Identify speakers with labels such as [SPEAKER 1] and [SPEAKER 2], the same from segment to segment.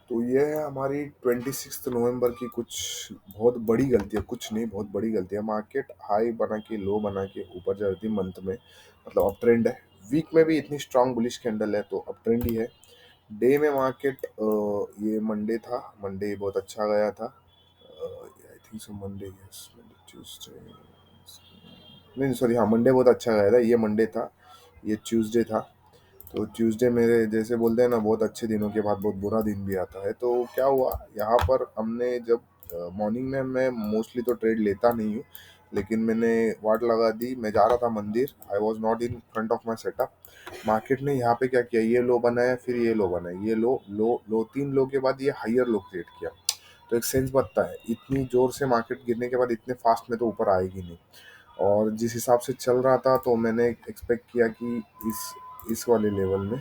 [SPEAKER 1] तो ये है हमारी 26 नवंबर की कुछ बहुत बड़ी गलती है, कुछ नहीं बहुत बड़ी गलती है। मार्केट हाई बना के लो बना के ऊपर जा रही थी मंथ में, मतलब अप ट्रेंड है। वीक में भी इतनी स्ट्रांग बुलिश कैंडल है तो अप ट्रेंड ही है। डे में मार्केट ये मंडे था, मंडे बहुत अच्छा गया था। I think so Monday, yes Monday Tuesday, नहीं सॉरी, हाँ मंडे बहुत अच्छा गया था, ये मंडे था, ये ट्यूसडे था। तो ट्यूसडे मेरे जैसे बोलते हैं ना, बहुत अच्छे दिनों के बाद बहुत बुरा दिन भी आता है। तो क्या हुआ यहाँ पर, हमने जब मॉर्निंग में, मैं मोस्टली तो ट्रेड लेता नहीं हूँ, लेकिन मैंने वाट लगा दी। मैं जा रहा था मंदिर, I was not in front of my setup. Market ने यहाँ पे क्या किया, ये लो बनाया, फिर ये लो बनाया, ये लो लो लो, तीन लो के बाद ये हायर लो क्रिएट किया। तो एक सेंस बनता है, इतनी जोर से मार्केट गिरने के बाद इतने फास्ट में तो ऊपर आएगी नहीं। और जिस हिसाब से चल रहा था तो मैंने एक्सपेक्ट किया कि इस वाले लेवल में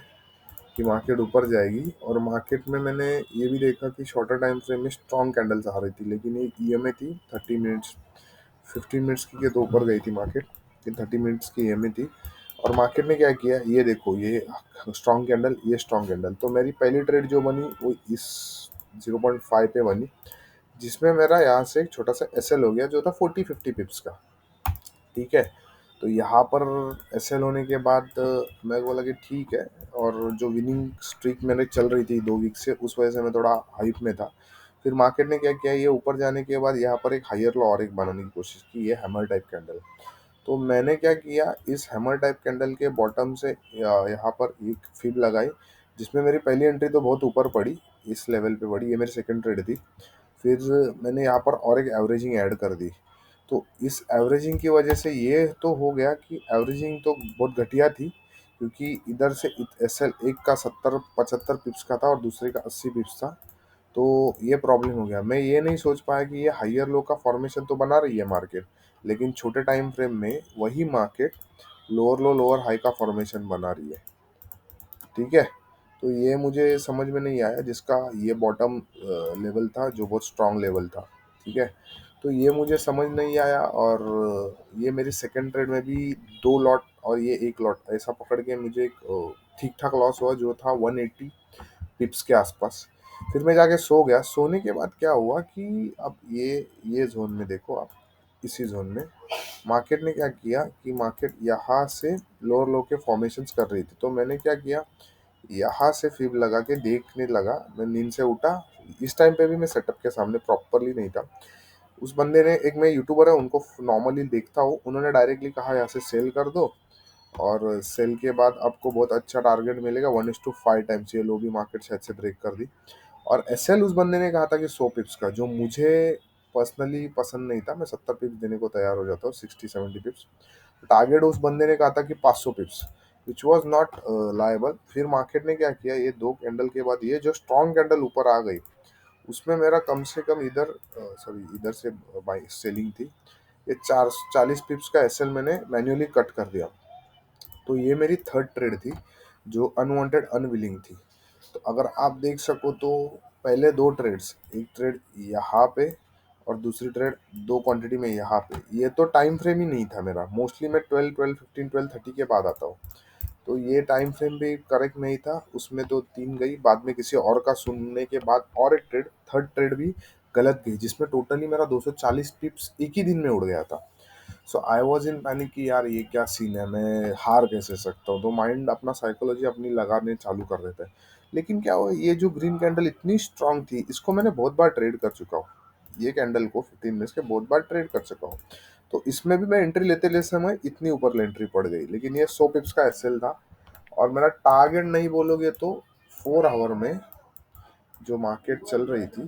[SPEAKER 1] कि मार्केट ऊपर जाएगी। और मार्केट में मैंने ये भी देखा कि शॉर्टर टाइम फ्रेम में स्ट्रॉन्ग कैंडल्स आ रही थी, लेकिन एक ईएमए थी 30 मिनट्स, 15 मिनट्स की के तो ऊपर गई थी मार्केट, लेकिन 30 मिनट्स की ईएमए थी। और मार्केट ने क्या किया, ये देखो, ये स्ट्रॉन्ग कैंडल, ये स्ट्रॉन्ग कैंडल। तो मेरी पहली ट्रेड जो बनी वो इस 0.5 पे बनी, जिसमें मेरा यहाँ से एक छोटा सा एसएल हो गया जो था 40-50 पिप्स का। ठीक है। तो यहाँ पर एसएल होने के बाद मैं बोला कि ठीक है। और जो विनिंग स्ट्रीक मैंने चल रही थी 2 वीक से, उस वजह से मैं थोड़ा हाइप में था। फिर मार्केट ने क्या किया, ये ऊपर जाने के बाद यहाँ पर एक हायर लो और एक बनाने की कोशिश की, ये हैमर टाइप कैंडल। तो मैंने क्या किया, इस हैमर टाइप कैंडल के बॉटम से यहाँ पर एक फिब लगाई, जिसमें मेरी पहली एंट्री तो बहुत ऊपर पड़ी, इस लेवल पे पड़ी, ये मेरी सेकंड ट्रेड थी। फिर मैंने यहाँ पर और एक एवरेजिंग ऐड कर दी। तो इस एवरेजिंग की वजह से ये तो हो गया कि एवरेजिंग तो बहुत घटिया थी, क्योंकि इधर से एस एल एक का 70-75 पिप्स का था और दूसरे का 80 पिप्स था। तो ये प्रॉब्लम हो गया। मैं ये नहीं सोच पाया कि ये हायर लो का फॉर्मेशन तो बना रही है मार्केट, लेकिन छोटे टाइम फ्रेम में वही मार्केट लोअर लो लोअर हाई का फॉर्मेशन बना रही है। ठीक है। तो ये मुझे समझ में नहीं आया, जिसका ये बॉटम लेवल था जो बहुत स्ट्रांग लेवल था। ठीक है। तो ये मुझे समझ नहीं आया। और ये मेरी सेकंड ट्रेड में भी 2 लॉट और ये एक लॉट ऐसा पकड़ के मुझे एक ठीक ठाक लॉस हुआ, जो था 180 पिप्स के आसपास। फिर मैं जाके सो गया। सोने के बाद क्या हुआ कि अब ये जोन में देखो आप, इसी जोन में मार्केट ने क्या किया कि मार्केट यहाँ से लोअर लो के फॉर्मेशंस कर रही थी। तो मैंने क्या किया, यहाँ से फिब लगा के देखने लगा। मैं नींद से उठा, इस टाइम पे भी मैं सेटअप के सामने प्रॉपरली नहीं था। उस बंदे ने, एक मैं यूट्यूबर है उनको नॉर्मली देखता हूँ, उन्होंने डायरेक्टली कहा यहाँ से सेल कर दो, और सेल के बाद आपको बहुत अच्छा टारगेट मिलेगा 1:5 टाइम्स। ये लो भी मार्केट शायद से ब्रेक कर दी। और एसएल उस बंदे ने कहा था कि 100 पिप्स का, जो मुझे पर्सनली पसंद नहीं था। मैं 70 पिप्स देने को तैयार हो जाता हूँ, 60-70 पिप्स। टारगेट उस बंदे ने कहा था कि 500 पिप्स, विच वॉज नॉट लाइबल। फिर मार्केट ने क्या किया, ये दो कैंडल के बाद ये जो स्ट्रॉन्ग कैंडल ऊपर आ गई, उसमें मेरा कम से कम इधर, सॉरी इधर से बाई सेलिंग थी। ये 40 पिप्स का एसएल मैंने मैन्युअली कट कर दिया। तो ये मेरी थर्ड ट्रेड थी, जो अनवांटेड अनविलिंग थी। तो अगर आप देख सको तो पहले दो ट्रेड्स, एक ट्रेड यहाँ पे और दूसरी ट्रेड दो क्वांटिटी में यहाँ पे, ये तो टाइम फ्रेम ही नहीं था मेरा। मोस्टली मैं 12-12, 15, 12, 30 के बाद आता हूँ। तो ये टाइम फ्रेम भी करेक्ट नहीं था, उसमें तो तीन गई। बाद में किसी और का सुनने के बाद और एक ट्रेड, थर्ड ट्रेड भी गलत गई, जिसमें टोटली मेरा 240 पिप्स एक ही दिन में उड़ गया था। सो आई वॉज इन पैनिक कि यार ये क्या सीन है, मैं हार कैसे सकता हूँ। तो माइंड अपना साइकोलॉजी अपनी लगाने चालू कर देता है। लेकिन क्या हुआ, ये जो ग्रीन कैंडल इतनी स्ट्रांग थी, इसको मैंने बहुत बार ट्रेड कर चुका हूँ। ये कैंडल को 15 मिनट्स के बहुत बार ट्रेड कर चुका हूँ। तो इसमें भी मैं एंट्री लेते लेते समय इतनी ऊपर एंट्री पड़ गई, लेकिन ये 100 पिप्स का एसएल था। और मेरा टारगेट नहीं बोलोगे तो 4 आवर में जो मार्केट चल रही थी,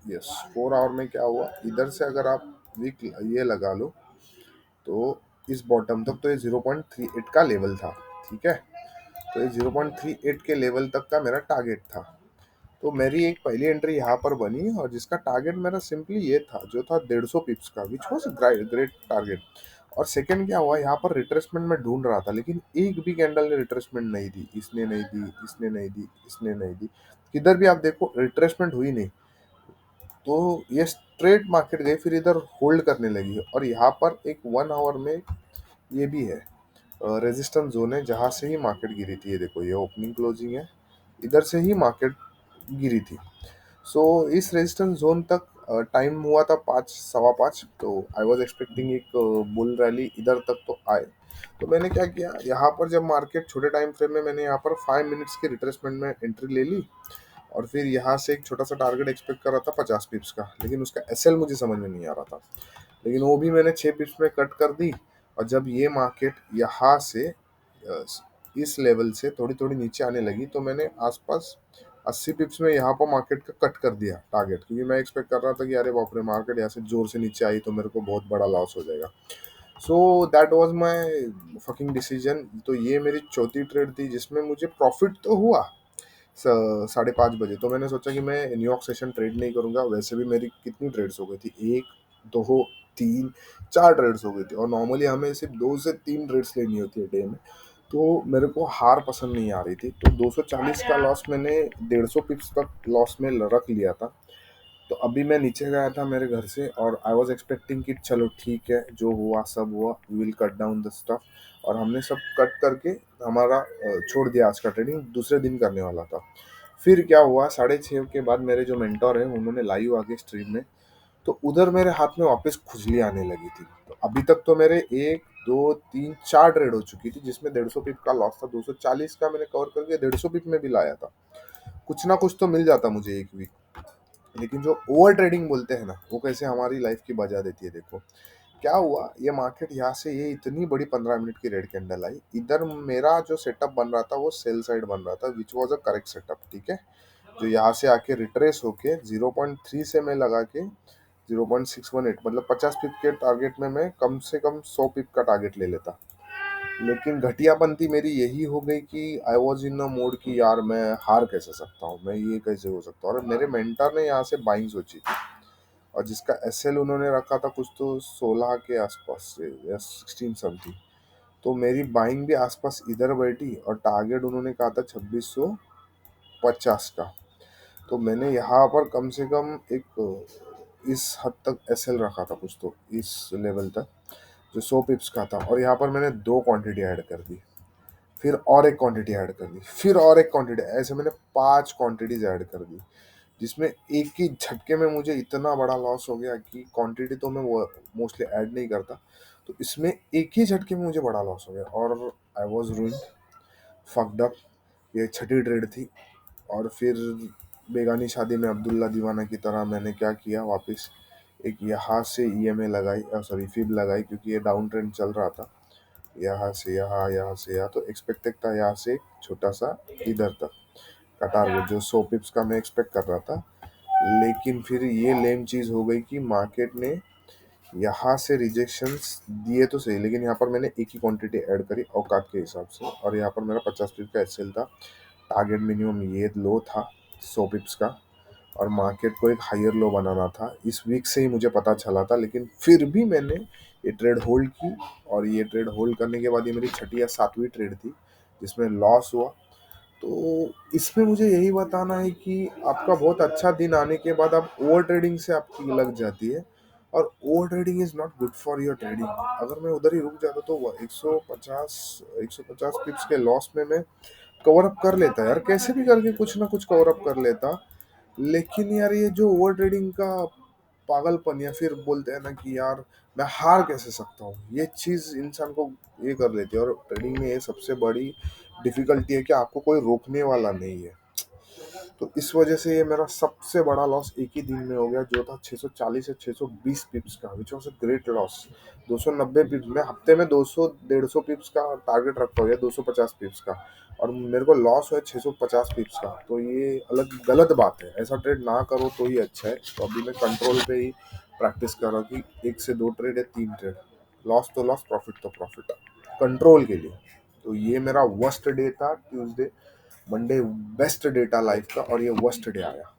[SPEAKER 1] यस 4 आवर में क्या हुआ, इधर से अगर आप वीक ये लगा लो, तो इस बॉटम तक तो ये 0.38 का लेवल था। ठीक है। तो ये 0.38 के लेवल तक का मेरा टारगेट था। तो मेरी एक पहली एंट्री यहाँ पर बनी, और जिसका टारगेट मेरा सिंपली ये था, जो था 150 पिप्स का, विच वॉज ग्रेट टारगेट। और सेकंड क्या हुआ, यहाँ पर रिट्रेसमेंट में ढूंढ रहा था, लेकिन एक भी कैंडल ने रिट्रेसमेंट नहीं दी, इसने नहीं दी, इसने नहीं दी, इसने नहीं दी। किधर भी आप देखो रिट्रेसमेंट हुई नहीं। तो ये स्ट्रेट मार्केट गई, फिर इधर होल्ड करने लगी। और यहाँ पर एक 1 आवर में ये भी है, रेजिस्टेंस जोन है, जहाँ से ही मार्केट गिरी थी। ये देखो, ये ओपनिंग क्लोजिंग है, इधर से ही मार्केट गिरी थी। सो इस रेजिस्टेंस जोन तक टाइम हुआ था 5 सवा 5, तो आई वॉज एक्सपेक्टिंग एक बुल रैली इधर तक तो आए। तो मैंने क्या किया, यहाँ पर जब मार्केट छोटे टाइम फ्रेम में, मैंने यहाँ पर 5 मिनट्स के रिट्रेसमेंट में एंट्री ले ली। और फिर यहाँ से एक छोटा सा टारगेट एक्सपेक्ट कर रहा था 50 पिप्स का, लेकिन उसका एसएल मुझे समझ में नहीं आ रहा था। लेकिन वो भी मैंने 6 पिप्स में कट कर दी। और जब ये मार्केट यहाँ से इस लेवल से थोड़ी थोड़ी नीचे आने लगी, तो मैंने आसपास 80 पिप्स में यहाँ पर मार्केट का कट कर दिया टारगेट, क्योंकि मैं एक्सपेक्ट कर रहा था कि अरे बाप रे, मार्केट यहाँ से जोर से नीचे आई तो मेरे को बहुत बड़ा लॉस हो जाएगा। So that was my fucking decision. तो ये मेरी चौथी ट्रेड थी जिसमें मुझे प्रॉफिट तो हुआ 5:30 बजे। तो मैंने सोचा कि मैं न्यूयॉर्क सेशन ट्रेड नहीं करूंगा। वैसे भी मेरी कितनी ट्रेड्स हो गई थी, एक, दो, तीन, चार ट्रेड्स हो गई थी, और नॉर्मली हमें सिर्फ 2 से 3 ट्रेड्स लेनी होती है डे में। तो मेरे को हार पसंद नहीं आ रही थी, तो 240 का लॉस मैंने 150 पिप्स तक लॉस में रख लिया था। तो अभी मैं नीचे गया था मेरे घर से, और आई वॉज एक्सपेक्टिंग कि चलो ठीक है, जो हुआ सब हुआ, we will cut down the stuff. और हमने सब कट करके हमारा छोड़ दिया। आज का ट्रेडिंग दूसरे दिन करने वाला था। फिर क्या हुआ, 6:30 के बाद मेरे जो मेंटोर है उन्होंने लाइव आके स्ट्रीम में, तो उधर मेरे हाथ में वापस खुजली आने लगी थी। तो अभी तक तो मेरे 1, 2, 3, 4 ट्रेड हो चुकी थी, जिसमें 150 पिप का लॉस था। 240 का मैंने कवर करके 150 पिप में भी लाया था। कुछ ना कुछ तो मिल जाता मुझे एक वीक। लेकिन जो ओवर ट्रेडिंग बोलते हैं ना, वो कैसे हमारी लाइफ की बजा देती है। देखो क्या हुआ, ये मार्केट यहाँ से ये इतनी बड़ी 15 मिनट की रेड कैंडल आई। इधर मेरा जो सेटअप बन रहा था वो सेल साइड बन रहा था, which was a correct setup, ठीक है। जो यहाँ से आके रिट्रेस होके 0.3 से मैं लगा के 0.618, मतलब 50 पिप के टारगेट में मैं कम से कम 100 पिप का टारगेट ले लेता। लेकिन घटियापंती मेरी यही हो गई कि I was in a mode कि यार मैं हार कैसे सकता हूँ, मैं ये कैसे हो सकता हूँ। और मेरे मेंटर ने यहाँ से बाइंग सोची थी, और जिसका एसएल उन्होंने रखा था कुछ तो 16 के आसपास से या 16 समथिंग। तो मेरी बाइंग भी आसपास इधर बैठी, और टारगेट उन्होंने कहा था 2650 का। तो मैंने यहाँ पर कम से कम एक इस हद तक एसएल रखा था, कुछ तो इस लेवल तक, जो 100 पिप्स का था। और यहाँ पर मैंने 2 क्वांटिटी ऐड कर दी, फिर और एक क्वांटिटी ऐड कर दी, फिर और एक क्वांटिटी, ऐसे मैंने 5 क्वांटिटीज ऐड कर दी। जिसमें एक ही झटके में मुझे इतना बड़ा लॉस हो गया कि क्वांटिटी तो मैं वो मोस्टली ऐड नहीं करता। तो इसमें एक ही झटके में मुझे बड़ा लॉस हो गया, और I was ruined, fucked up. ये छठी ट्रेड थी। और फिर बेगानी शादी में अब्दुल्ला दीवाना की तरह मैंने क्या किया, वापस एक यहाँ से ईएमए लगाई, सॉरी फिब लगाई, क्योंकि ये डाउन ट्रेंड चल रहा था। यहाँ से यहाँ, यहाँ से यहाँ, तो एक्सपेक्टेड था यहाँ से एक छोटा सा इधर तक का टारगेट, जो 100 पिप्स का मैं एक्सपेक्ट कर रहा था। लेकिन फिर ये लेम चीज़ हो गई कि मार्केट ने यहाँ से रिजेक्शंस दिए तो सही, लेकिन यहाँ पर मैंने एक ही क्वांटिटी ऐड करी औकात के हिसाब से, और यहाँ पर मेरा 50 पिप का एसएल था। टारगेट मिनिमम ये लो था 100 पिप्स का, और मार्केट को एक हायर लो बनाना था। इस वीक से ही मुझे पता चला था, लेकिन फिर भी मैंने ये ट्रेड होल्ड की। और ये ट्रेड होल्ड करने के बाद ये मेरी छठी या सातवीं ट्रेड थी जिसमें लॉस हुआ। तो इसमें मुझे यही बताना है कि आपका बहुत अच्छा दिन आने के बाद आप ओवर ट्रेडिंग से आपकी लग जाती है। और over trading is not good for your trading. अगर मैं उधर ही रुक जाता तो 150 पिप्स के लॉस में मैं कवर अप कर लेता यार, कैसे भी करके कुछ ना कुछ कवर अप कर लेता। लेकिन यार ये जो ओवर ट्रेडिंग का पागलपन, या फिर बोलते हैं ना कि यार मैं हार कैसे सकता हूँ, ये चीज़ इंसान को ये कर लेती है। और ट्रेडिंग में ये सबसे बड़ी डिफिकल्टी है कि आपको कोई रोकने वाला नहीं है। तो इस वजह से ये मेरा सबसे बड़ा लॉस एक ही दिन में हो गया, जो था 640 से 620 पिप्स का, which was a great loss. 290 पिप्स में, हफ्ते में 200 150 पिप्स का टारगेट रखा हुआ है, 250 पिप्स का, और मेरे को लॉस हुआ 650 पिप्स का। तो ये अलग गलत बात है, ऐसा ट्रेड ना करो तो ही अच्छा है। तो अभी मैं कंट्रोल पे ही प्रैक्टिस कर रहा हूँ कि 1 से 2 ट्रेड या 3 ट्रेड, लॉस तो लॉस, प्रॉफिट तो प्रॉफिट, कंट्रोल के लिए। तो ये मेरा वर्स्ट डे था ट्यूसडे। मंडे बेस्ट डे था लाइफ का, और ये वर्स्ट डे आया।